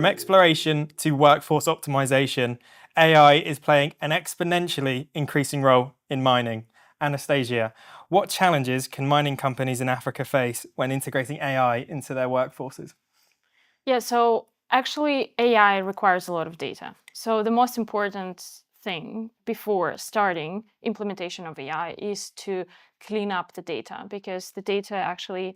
From exploration to workforce optimization, AI is playing an exponentially increasing role in mining. Anastasia, what challenges can mining companies in Africa face when integrating AI into their workforces? Yeah, so actually AI requires a lot of data. So the most important thing before starting implementation of AI is to clean up the data, because the data actually,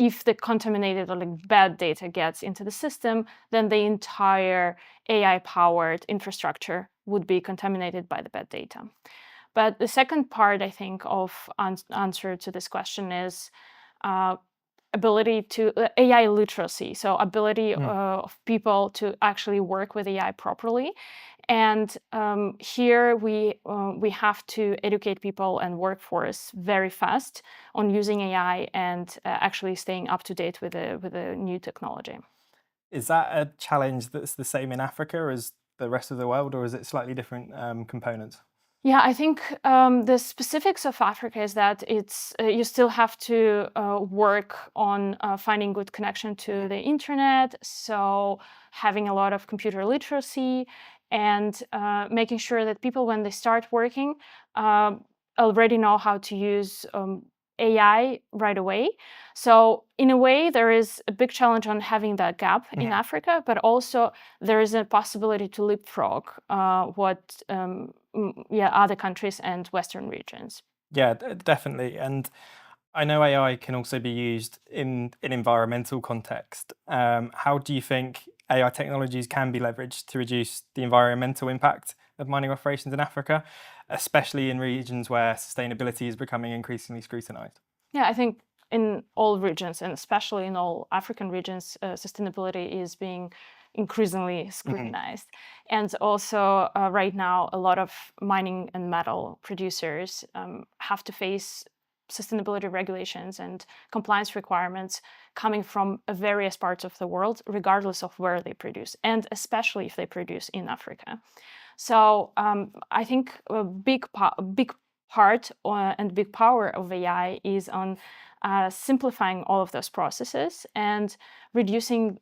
if the contaminated or like bad data gets into the system, then the entire AI-powered infrastructure would be contaminated by the bad data. But the second part, I think, of answer to this question is ability to AI literacy, so ability of people to actually work with AI properly. And here we have to educate people and workforce very fast on using AI and actually staying up to date with the new technology. Is that a challenge that's the same in Africa as the rest of the world, or is it slightly different components? Yeah, I think the specifics of Africa is that it's you still have to work on finding good connection to the internet, so having a lot of computer literacy and making sure that people, when they start working, already know how to use AI right away. So in a way, there is a big challenge on having that gap in Africa, but also there is a possibility to leapfrog what other countries and Western regions. Yeah, definitely. And I know AI can also be used in an environmental context. How do you think AI technologies can be leveraged to reduce the environmental impact of mining operations in Africa, especially in regions where sustainability is becoming increasingly scrutinized? Yeah, I think in all regions, and especially in all African regions, sustainability is being increasingly scrutinized. And also, right now, a lot of mining and metal producers have to face sustainability regulations and compliance requirements coming from various parts of the world, regardless of where they produce, and especially if they produce in Africa. So I think a big part and big power of AI is on simplifying all of those processes and reducing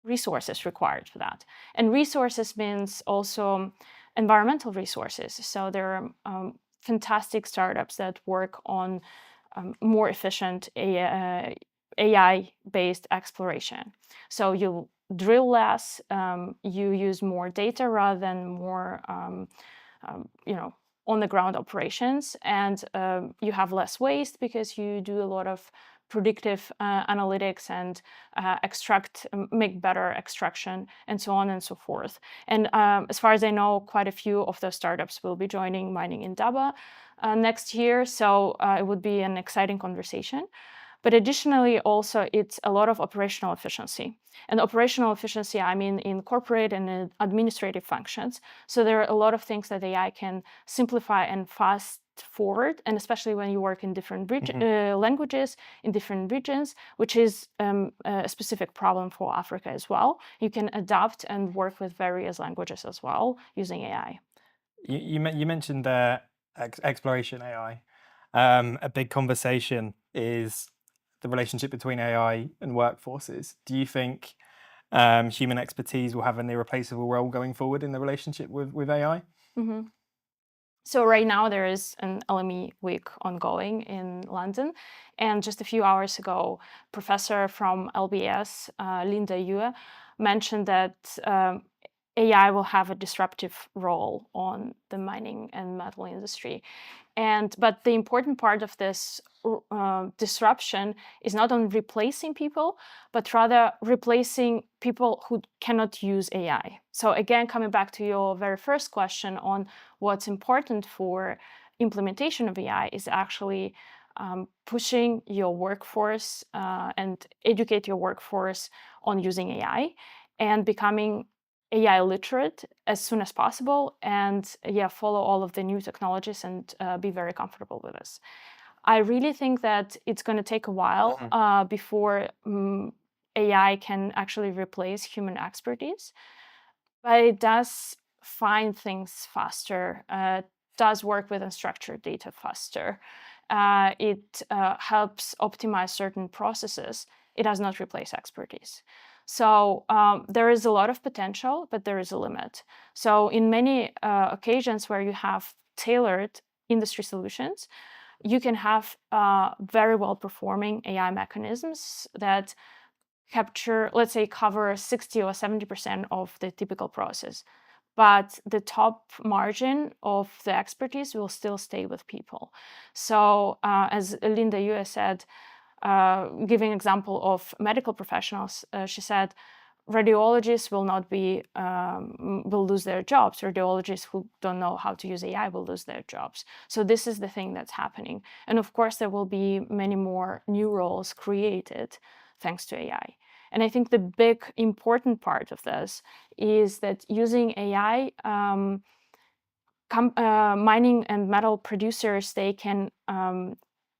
resources required for that. And resources means also environmental resources. So there are fantastic startups that work on more efficient AI-based exploration. So you drill less, you use more data rather than more, on the ground operations, and you have less waste because you do a lot of predictive analytics and make better extraction, and so on and so forth. And as far as I know, quite a few of those startups will be joining mining Indaba next year, so it would be an exciting conversation. But additionally, also, it's a lot of operational efficiency. And operational efficiency, I mean, in corporate and in administrative functions. So there are a lot of things that AI can simplify and fast forward, and especially when you work in different languages, in different regions, which is a specific problem for Africa as well. You can adapt and work with various languages as well using AI. You mentioned exploration AI. A big conversation is the relationship between AI and workforces. Do you think human expertise will have an irreplaceable role going forward in the relationship with AI? So right now there is an LME week ongoing in London, and just a few hours ago, professor from LBS, Linda Yue, mentioned that AI will have a disruptive role on the mining and metal industry. But the important part of this disruption is not on replacing people, but rather replacing people who cannot use AI. So again, coming back to your very first question on what's important for implementation of AI is actually pushing your workforce and educate your workforce on using AI and becoming AI literate as soon as possible, and follow all of the new technologies and be very comfortable with this. I really think that it's going to take a while before AI can actually replace human expertise, but it does find things faster, does work with unstructured data faster. It helps optimize certain processes. It does not replace expertise. So there is a lot of potential, but there is a limit. So in many occasions where you have tailored industry solutions, you can have very well performing AI mechanisms that capture, let's say, cover 60 or 70% of the typical process. But the top margin of the expertise will still stay with people. So as Linda Yue said, giving example of medical professionals, she said, radiologists will not be will lose their jobs. Radiologists who don't know how to use AI will lose their jobs. So this is the thing that's happening. And of course, there will be many more new roles created thanks to AI. And I think the big important part of this is that using AI, mining and metal producers, they can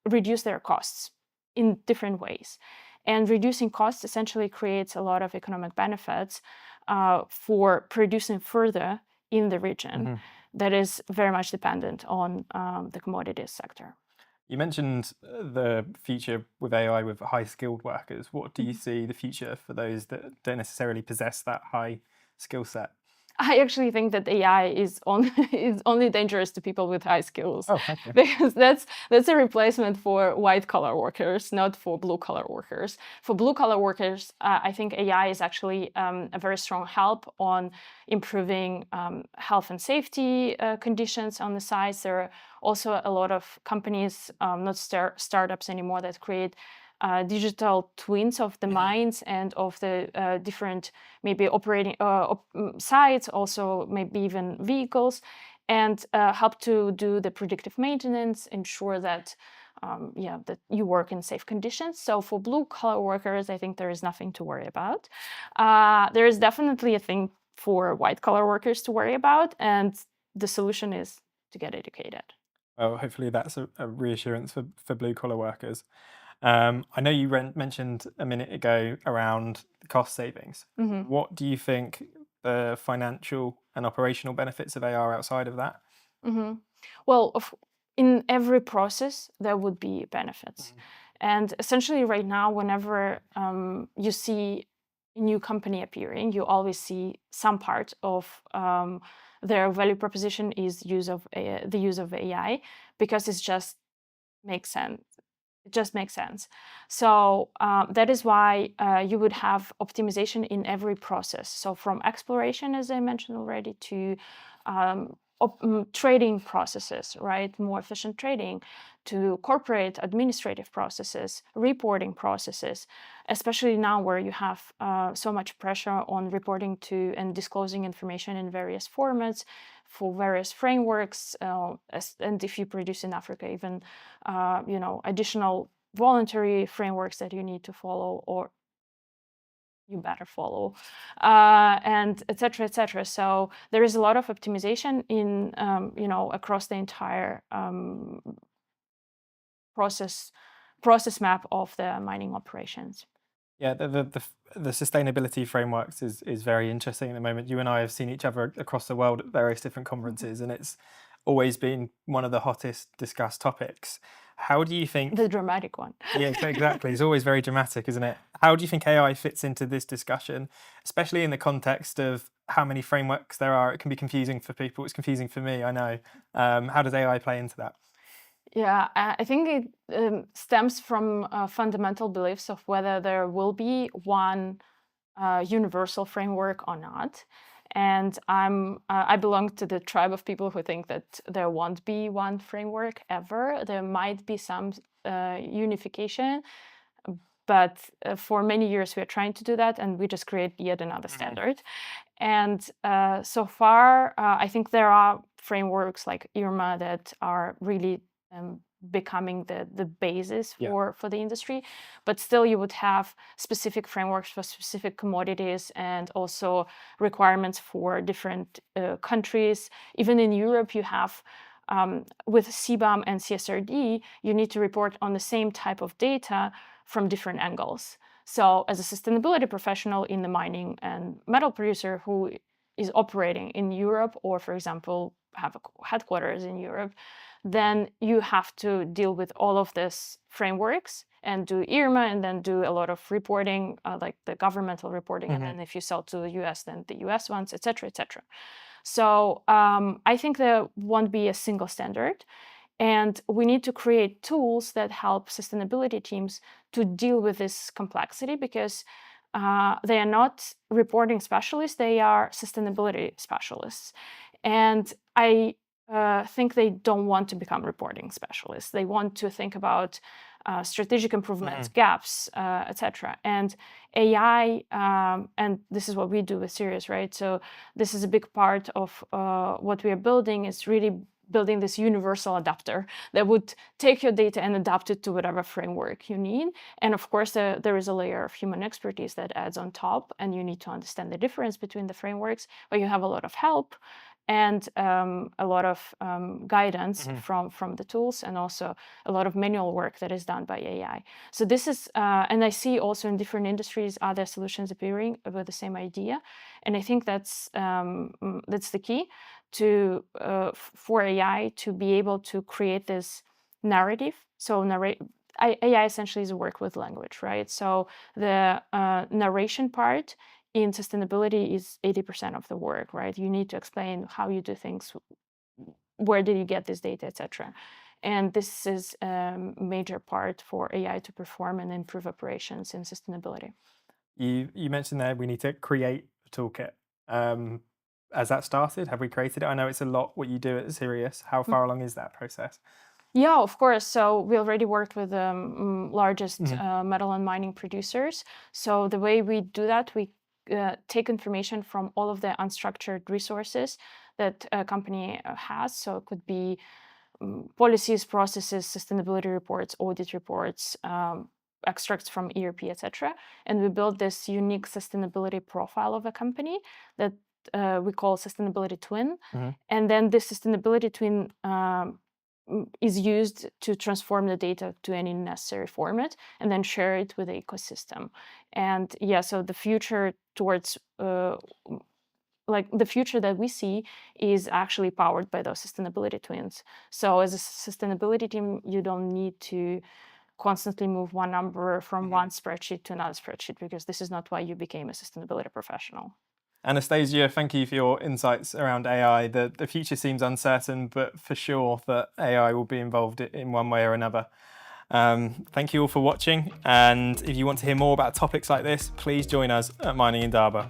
reduce their costs in different ways. And reducing costs essentially creates a lot of economic benefits for producing further in the region that is very much dependent on the commodities sector. You mentioned the future with AI with high skilled workers. What do you see the future for those that don't necessarily possess that high skill set? I actually think that AI is only dangerous to people with high skills. Oh, okay. Because that's a replacement for white collar workers, not for blue collar workers. For blue collar workers, I think AI is actually a very strong help on improving health and safety conditions on the sites. There are also a lot of companies, not startups anymore, that create digital twins of the mines and of the different maybe operating sites, also maybe even vehicles, and help to do the predictive maintenance, ensure that that you work in safe conditions. So for blue collar workers, I think there is nothing to worry about. There is definitely a thing for white collar workers to worry about, and the solution is to get educated. Well, hopefully that's a reassurance for blue collar workers. I know you mentioned a minute ago around the cost savings. What do you think the financial and operational benefits of AI are outside of that? Well, in every process, there would be benefits. And essentially, right now, whenever you see a new company appearing, you always see some part of their value proposition is the use of AI, because it just makes sense. It just makes sense. So that is why you would have optimization in every process. So from exploration, as I mentioned already, to trading processes, right? More efficient trading, to corporate administrative processes, reporting processes, especially now where you have so much pressure on reporting to and disclosing information in various formats for various frameworks. And if you produce in Africa, even additional voluntary frameworks that you need to follow, or you better follow, and etc., etc. So there is a lot of optimization in across the entire process map of the mining operations. Yeah, the sustainability frameworks is very interesting at the moment. You and I have seen each other across the world at various different conferences, and it's always been one of the hottest discussed topics. How do you think The dramatic one. Yeah, exactly. It's always very dramatic, isn't it? How do you think AI fits into this discussion, especially in the context of how many frameworks there are? It can be confusing for people. It's confusing for me, I know. How does AI play into that? Yeah, I think it stems from fundamental beliefs of whether there will be one universal framework or not. And I belong to the tribe of people who think that there won't be one framework ever. There might be some unification, but for many years we are trying to do that, and we just create yet another standard. And so far, I think there are frameworks like IRMA that are really becoming the basis for the industry, but still you would have specific frameworks for specific commodities and also requirements for different countries. Even in Europe, you have with CBAM and CSRD, you need to report on the same type of data from different angles. So as a sustainability professional in the mining and metal producer who is operating in Europe, or for example, have a headquarters in Europe, then you have to deal with all of these frameworks and do IRMA and then do a lot of reporting, like the governmental reporting. And then if you sell to the US, then the US ones, et cetera, et cetera. So I think there won't be a single standard. And we need to create tools that help sustainability teams to deal with this complexity, because they are not reporting specialists, they are sustainability specialists. And I think they don't want to become reporting specialists. They want to think about strategic improvements, gaps, etc. And AI, and this is what we do with Sirius, right? So this is a big part of what we are building, is really building this universal adapter that would take your data and adapt it to whatever framework you need. And of course, there is a layer of human expertise that adds on top, and you need to understand the difference between the frameworks, but you have a lot of help and a lot of guidance from the tools, and also a lot of manual work that is done by AI. So this is, and I see also in different industries other solutions appearing with the same idea, and I think that's the key to for AI to be able to create this narrative. So AI essentially is a work with language, right? So the narration part in sustainability is 80% of the work, right? You need to explain how you do things, where did you get this data, etc. And this is a major part for AI to perform and improve operations in sustainability. You mentioned there we need to create a toolkit. Has that started? Have we created it? I know it's a lot what you do at Sirius. How far along is that process? Yeah, of course. So we already worked with the largest metal and mining producers. So the way we do that, we take information from all of the unstructured resources that a company has. So it could be policies, processes, sustainability reports, audit reports, extracts from ERP, etc. And we build this unique sustainability profile of a company that we call sustainability twin. And then this sustainability twin is used to transform the data to any necessary format and then share it with the ecosystem. And yeah, so the future towards like the future that we see is actually powered by those sustainability twins. So as a sustainability team, you don't need to constantly move one number from one spreadsheet to another spreadsheet, because this is not why you became a sustainability professional. Anastasia, thank you for your insights around AI. The future seems uncertain, but for sure that AI will be involved in one way or another. Thank you all for watching, and if you want to hear more about topics like this, please join us at Mining Indaba.